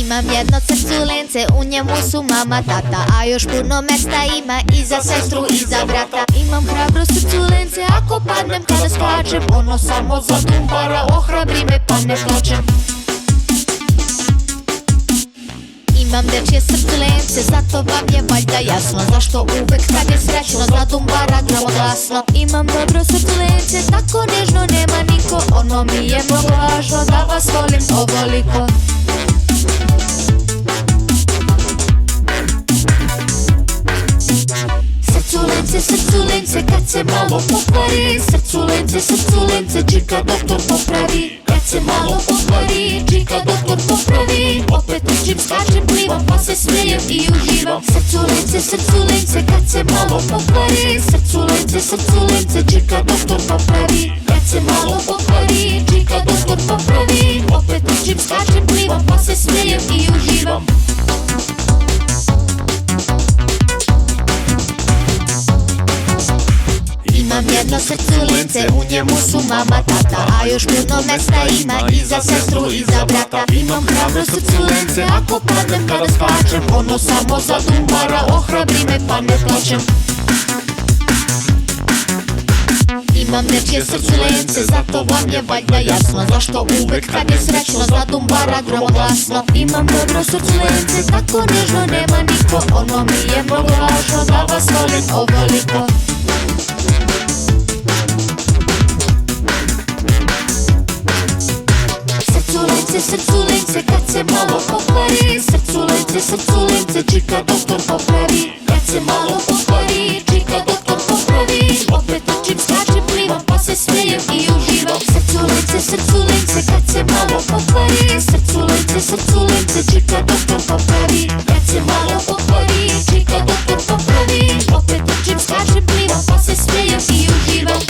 Imam jedno srculence, u njemu su mama, tata, a još puno mesta ima i za sestru i za brata. Imam hrabro srculence, ako padnem kada skačem, ono samo zadumbara, ohrabri me pa ne plačem. Imam dečje srculence, zato vam je valjda jasno zašto uvek kad je srećno zadumbara gramoglasno. Imam dobro srculence, tako nežno nema niko, ono mi je mnogo važno da vas volim ovoliko. Srculence, srculence, kad se malo pokvari, srculence, srculence, čika doktor popravi. Kad se malo pokvari, čika doktor popravi. Opet učim, skačem, plivam, pa se smijem i uživam. Srculence, srculence, kad se malo pokvari, srculence, srculence, čika doktor popravi. Kad se malo pokvari, čika doktor popravi. Opet učim, skačem, plivam, pa se smijem i uživam. Imam jedno srculence, u njemu su mama, tata, a još puno mesta ima i za sestru i za brata. Imam hrabro srculence, ako padnem kada skačem, ono samo zadumbara, ohrabri me pa ne plačem. Imam dečje srculence, zato vam je valjda jasno zašto uvek kad je srećno zadumbara gromoglasno. Imam dobro srculence, tako nežno nema niko, ono mi je mnogo važno da vas volim ovoliko. Srculence, srculence, kad se malo pokvari, srculence, srculence, čika doktor popravi. Kad se malo pokvari, čika doktor popravi. Opet učim, skačem, plivam, pa se smijem i uživam. Srculence, srculence, kad se malo pokvari, srculence, srculence, čika doktor popravi. Kad se malo pokvari, čika doktor popravi. Opet učim, skačem, plivam, pa se smijem i uživam.